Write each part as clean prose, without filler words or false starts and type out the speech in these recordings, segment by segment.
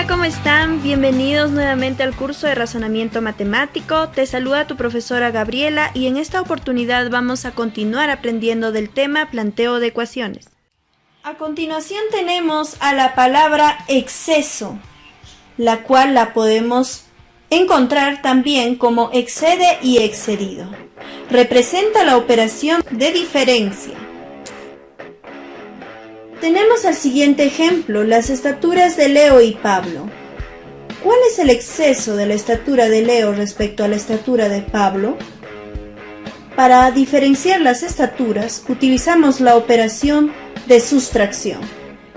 Hola, ¿cómo están? Bienvenidos nuevamente al curso de razonamiento matemático. Te saluda tu profesora Gabriela y en esta oportunidad vamos a continuar aprendiendo del tema planteo de ecuaciones. A continuación tenemos a la palabra exceso, la cual la podemos encontrar también como excede y excedido. Representa la operación de diferencia. Tenemos el siguiente ejemplo, las estaturas de Leo y Pablo. ¿Cuál es el exceso de la estatura de Leo respecto a la estatura de Pablo? Para diferenciar las estaturas, utilizamos la operación de sustracción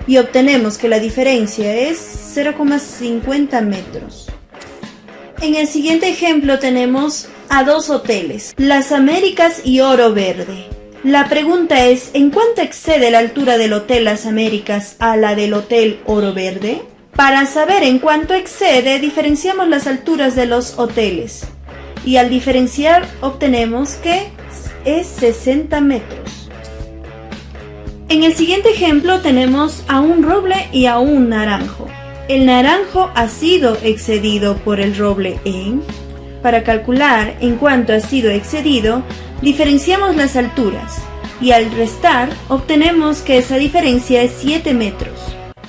y obtenemos que la diferencia es 0,50 metros. En el siguiente ejemplo tenemos a dos hoteles, Las Américas y Oro Verde. La pregunta es, ¿en cuánto excede la altura del Hotel Las Américas a la del Hotel Oro Verde? Para saber en cuánto excede, diferenciamos las alturas de los hoteles. Y al diferenciar, obtenemos que es 60 metros. En el siguiente ejemplo tenemos a un roble y a un naranjo. El naranjo ha sido excedido por el roble en... Para calcular en cuánto ha sido excedido, diferenciamos las alturas y al restar obtenemos que esa diferencia es 7 metros.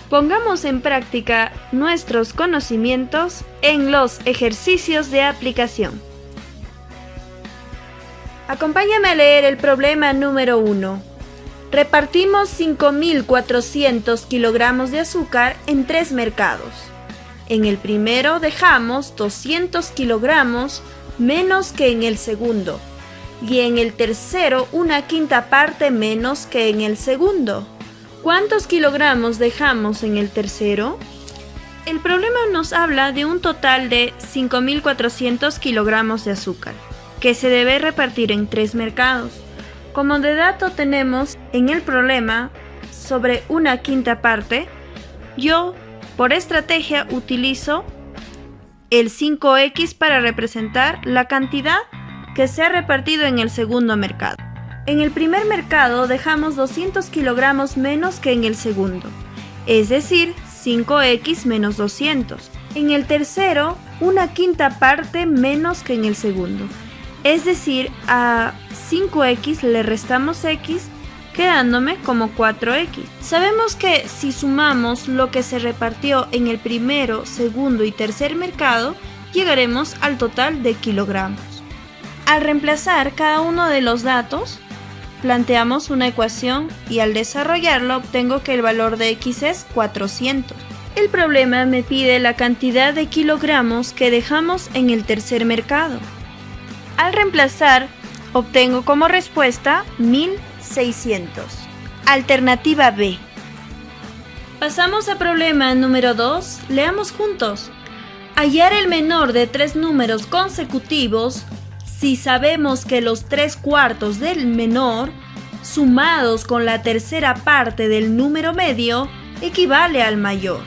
Pongamos en práctica nuestros conocimientos en los ejercicios de aplicación. Acompáñame a leer el problema número 1. Repartimos 5.400 kilogramos de azúcar en 3 mercados. En el primero dejamos 200 kilogramos menos que en el segundo y en el tercero una quinta parte menos que en el segundo. ¿Cuántos kilogramos dejamos en el tercero? El problema nos habla de un total de 5.400 kilogramos de azúcar que se debe repartir en 3 mercados. Como de dato tenemos en el problema sobre una quinta parte, yo por estrategia utilizo el 5x para representar la cantidad que se ha repartido en el segundo mercado. En el primer mercado dejamos 200 kilogramos menos que en el segundo, es decir, 5x menos 200. En el tercero, una quinta parte menos que en el segundo, es decir, a 5x le restamos x, quedándome como 4x. Sabemos que si sumamos lo que se repartió en el primero, segundo y tercer mercado, llegaremos al total de kilogramos. Al reemplazar cada uno de los datos, planteamos una ecuación y al desarrollarlo obtengo que el valor de x es 400. El problema me pide la cantidad de kilogramos que dejamos en el tercer mercado. Al reemplazar, obtengo como respuesta 1.600. Alternativa B. Pasamos a problema número 2. Leamos juntos. Hallar el menor de 3 números consecutivos si sabemos que los 3/4 del menor, sumados con la tercera parte del número medio, equivale al mayor.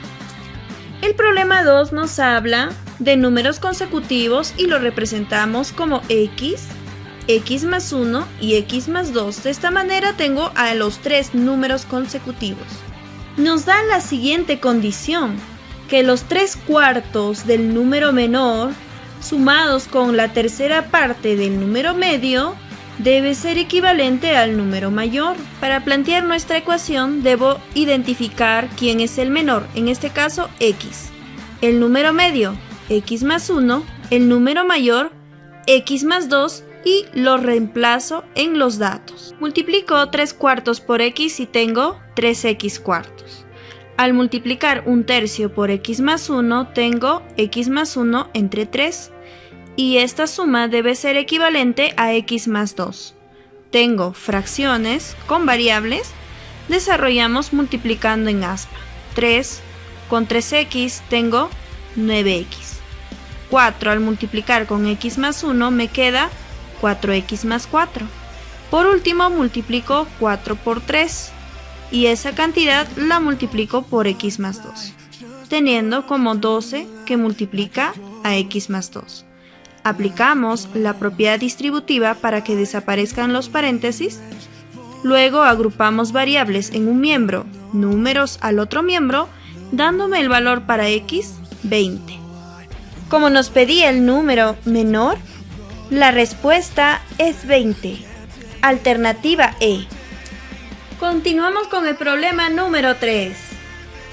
El problema 2 nos habla de números consecutivos y lo representamos como x más 1 y x más 2. De esta manera tengo a los 3 números consecutivos. Nos da la siguiente condición, que los 3/4 del número menor, sumados con la tercera parte del número medio, debe ser equivalente al número mayor. Para plantear nuestra ecuación debo identificar quién es el menor, en este caso x, el número medio, x más 1, el número mayor, x más 2, y lo reemplazo en los datos. Multiplico 3/4 por x y tengo 3x/4. Al multiplicar 1/3 por x más 1, tengo x más 1 entre 3. Y esta suma debe ser equivalente a x más 2. Tengo fracciones con variables. Desarrollamos multiplicando en aspa. 3 con 3x tengo 9x. 4 al multiplicar con x más 1 me queda 4x más 4. Por último multiplico 4 por 3 y esa cantidad la multiplico por x más 2, teniendo como 12 que multiplica a x más 2. Aplicamos la propiedad distributiva para que desaparezcan los paréntesis. Luego agrupamos variables en un miembro, números al otro miembro, dándome el valor para x 20. Como nos pedía el número menor, la respuesta es 20. Alternativa E. Continuamos con el problema número 3.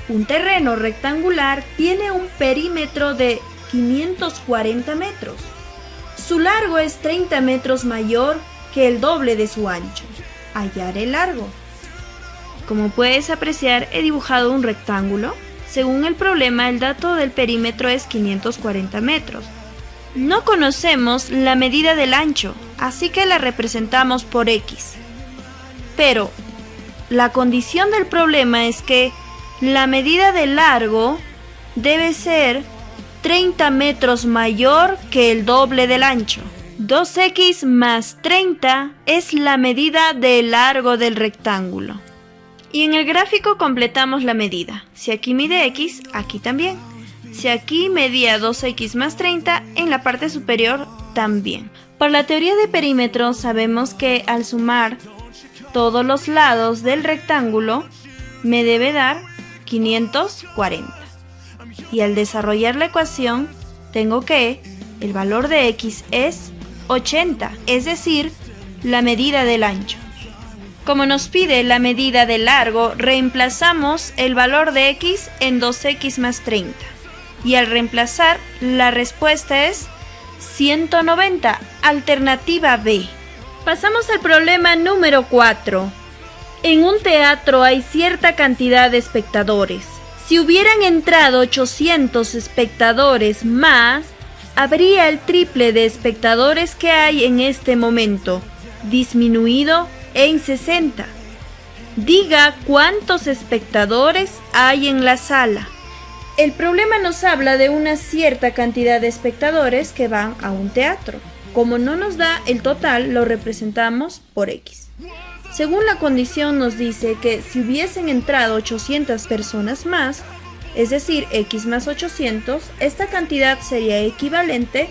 Un terreno rectangular tiene un perímetro de 540 metros. Su largo es 30 metros mayor que el doble de su ancho. Hallar el largo. Como puedes apreciar, he dibujado un rectángulo. Según el problema, el dato del perímetro es 540 metros. No conocemos la medida del ancho, así que la representamos por X. Pero la condición del problema es que la medida del largo debe ser 30 metros mayor que el doble del ancho. 2x más 30 es la medida del largo del rectángulo. Y en el gráfico completamos la medida. Si aquí mide x, aquí también. Si aquí medía 2x más 30, en la parte superior también. Por la teoría de perímetro sabemos que al sumar todos los lados del rectángulo me debe dar 540. Y al desarrollar la ecuación tengo que el valor de x es 80, es decir, la medida del ancho. Como nos pide la medida del largo, reemplazamos el valor de x en 2x más 30. Y al reemplazar, la respuesta es 190, alternativa B. Pasamos al problema número 4. En un teatro hay cierta cantidad de espectadores. Si hubieran entrado 800 espectadores más, habría el triple de espectadores que hay en este momento, disminuido en 60. Diga cuántos espectadores hay en la sala. El problema nos habla de una cierta cantidad de espectadores que van a un teatro. Como no nos da el total, lo representamos por X. Según la condición nos dice que si hubiesen entrado 800 personas más, es decir, X más 800, esta cantidad sería equivalente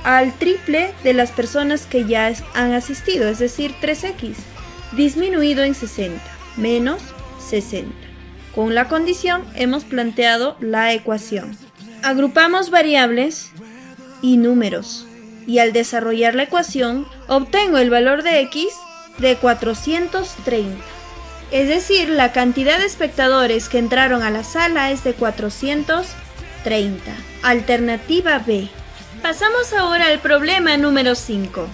al triple de las personas que ya han asistido, es decir, 3X, disminuido en 60, menos 60. Con la condición hemos planteado la ecuación. Agrupamos variables y números, y al desarrollar la ecuación, obtengo el valor de X de 430. Es decir, la cantidad de espectadores que entraron a la sala es de 430. Alternativa B. Pasamos ahora al problema número 5.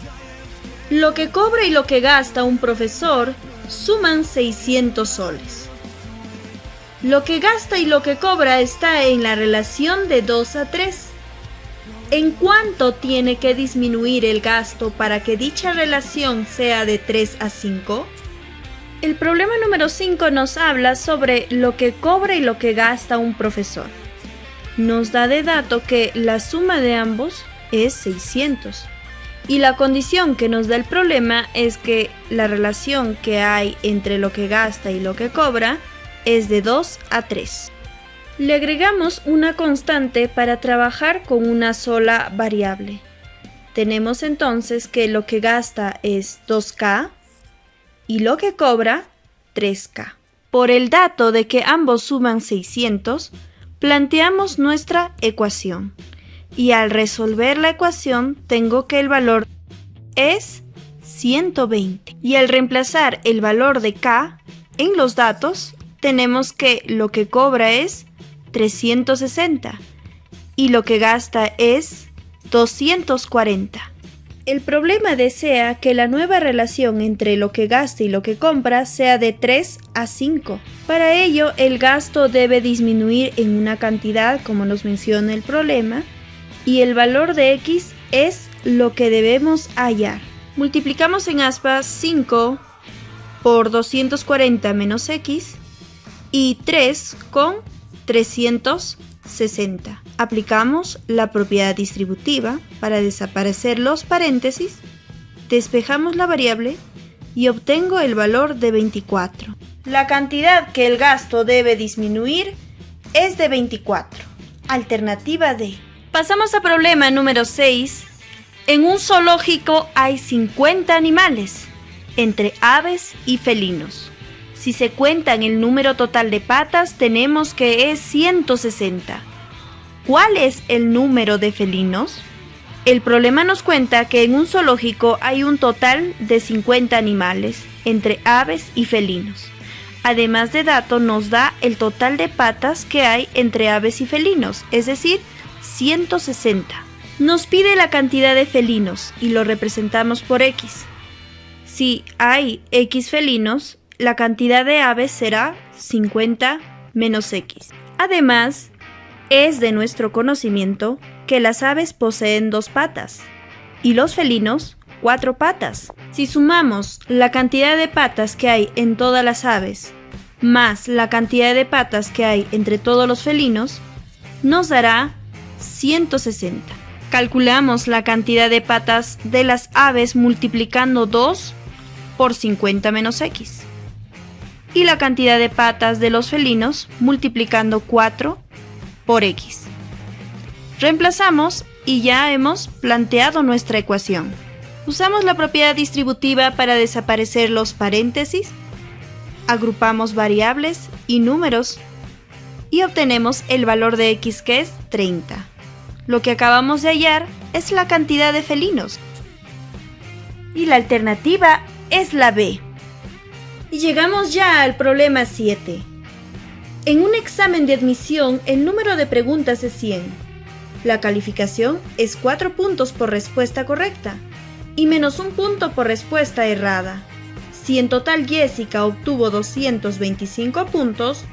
Lo que cobra y lo que gasta un profesor suman 600 soles. Lo que gasta y lo que cobra está en la relación de 2 a 3. ¿En cuánto tiene que disminuir el gasto para que dicha relación sea de 3 a 5? El problema número 5 nos habla sobre lo que cobra y lo que gasta un profesor. Nos da de dato que la suma de ambos es 600. Y la condición que nos da el problema es que la relación que hay entre lo que gasta y lo que cobra es de 2 a 3. Le agregamos una constante para trabajar con una sola variable. Tenemos entonces que lo que gasta es 2K y lo que cobra 3K. Por el dato de que ambos suman 600, planteamos nuestra ecuación. Y al resolver la ecuación tengo que el valor es 120. Y al reemplazar el valor de K en los datos, tenemos que lo que cobra es 360 y lo que gasta es 240. El problema desea que la nueva relación entre lo que gasta y lo que compra sea de 3 a 5. Para ello, el gasto debe disminuir en una cantidad, como nos menciona el problema, y el valor de X es lo que debemos hallar. Multiplicamos en aspas 5 por 240 menos X y 3 con 360. Aplicamos la propiedad distributiva para desaparecer los paréntesis, despejamos la variable y obtengo el valor de 24. La cantidad que el gasto debe disminuir es de 24. Alternativa D. Pasamos a problema número 6. En un zoológico hay 50 animales, entre aves y felinos. Si se cuentan el número total de patas, tenemos que es 160. ¿Cuál es el número de felinos? El problema nos cuenta que en un zoológico hay un total de 50 animales, entre aves y felinos. Además de dato, nos da el total de patas que hay entre aves y felinos, es decir, 160. Nos pide la cantidad de felinos y lo representamos por X. Si hay X felinos, la cantidad de aves será 50 menos X. Además, es de nuestro conocimiento que las aves poseen 2 patas y los felinos 4 patas. Si sumamos la cantidad de patas que hay en todas las aves más la cantidad de patas que hay entre todos los felinos, nos dará 160. Calculamos la cantidad de patas de las aves multiplicando 2 por 50 menos X y la cantidad de patas de los felinos multiplicando 4 por X. Reemplazamos y ya hemos planteado nuestra ecuación. Usamos la propiedad distributiva para desaparecer los paréntesis, agrupamos variables y números y obtenemos el valor de X, que es 30. Lo que acabamos de hallar es la cantidad de felinos. Y la alternativa es la B. Y llegamos ya al problema 7. En un examen de admisión, el número de preguntas es 100. La calificación es 4 puntos por respuesta correcta y menos 1 punto por respuesta errada. Si en total Jessica obtuvo 225 puntos,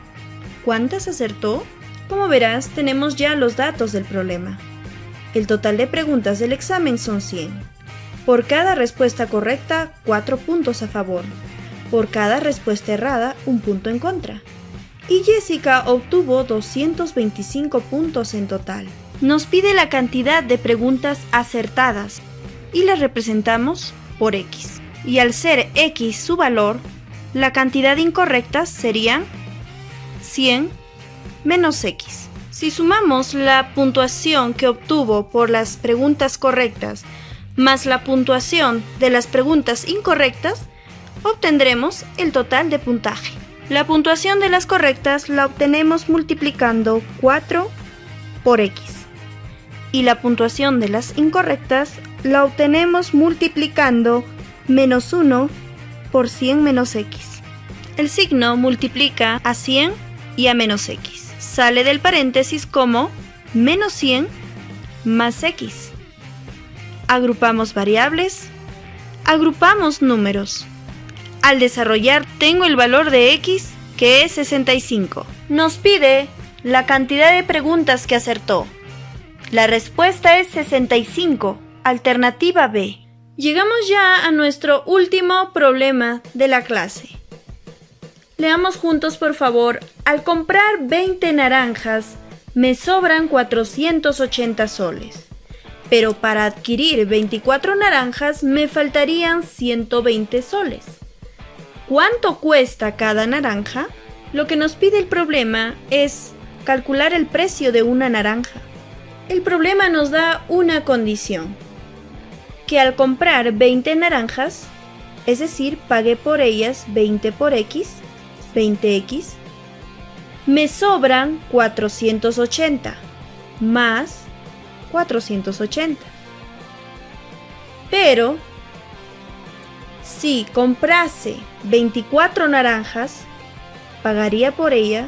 ¿cuántas acertó? Como verás, tenemos ya los datos del problema. El total de preguntas del examen son 100. Por cada respuesta correcta, 4 puntos a favor. Por cada respuesta errada, 1 punto en contra. Y Jessica obtuvo 225 puntos en total. Nos pide la cantidad de preguntas acertadas y las representamos por X. Y al ser X su valor, la cantidad de incorrectas serían 100 menos X. Si sumamos la puntuación que obtuvo por las preguntas correctas más la puntuación de las preguntas incorrectas, obtendremos el total de puntaje. La puntuación de las correctas la obtenemos multiplicando 4 por X. Y la puntuación de las incorrectas la obtenemos multiplicando menos 1 por 100 menos X. El signo multiplica a 100 y a menos X. Sale del paréntesis como menos 100 más X. Agrupamos variables, agrupamos números. Al desarrollar tengo el valor de X, que es 65. Nos pide la cantidad de preguntas que acertó. La respuesta es 65, alternativa B. Llegamos ya a nuestro último problema de la clase. Leamos juntos, por favor. Al comprar 20 naranjas, me sobran 480 soles. Pero para adquirir 24 naranjas, me faltarían 120 soles. ¿Cuánto cuesta cada naranja? Lo que nos pide el problema es calcular el precio de una naranja. El problema nos da una condición: que al comprar 20 naranjas, es decir, pagué por ellas 20 por X, 20X, me sobran 480 más 480. Pero si comprase 24 naranjas, pagaría por ella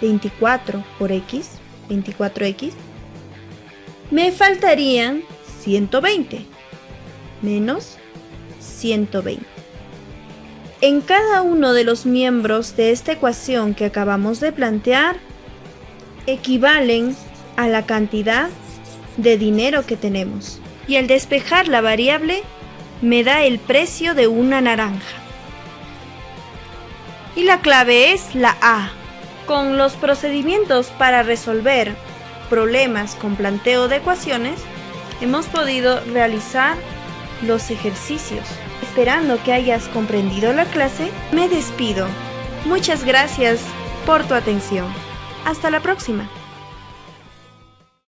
24 por X, 24X, me faltarían 120 menos 120. En cada uno de los miembros de esta ecuación que acabamos de plantear, equivalen a la cantidad de dinero que tenemos. Y al despejar la variable, me da el precio de una naranja. Y la clave es la A. Con los procedimientos para resolver problemas con planteo de ecuaciones, hemos podido realizar los ejercicios. Esperando que hayas comprendido la clase, me despido. Muchas gracias por tu atención. Hasta la próxima.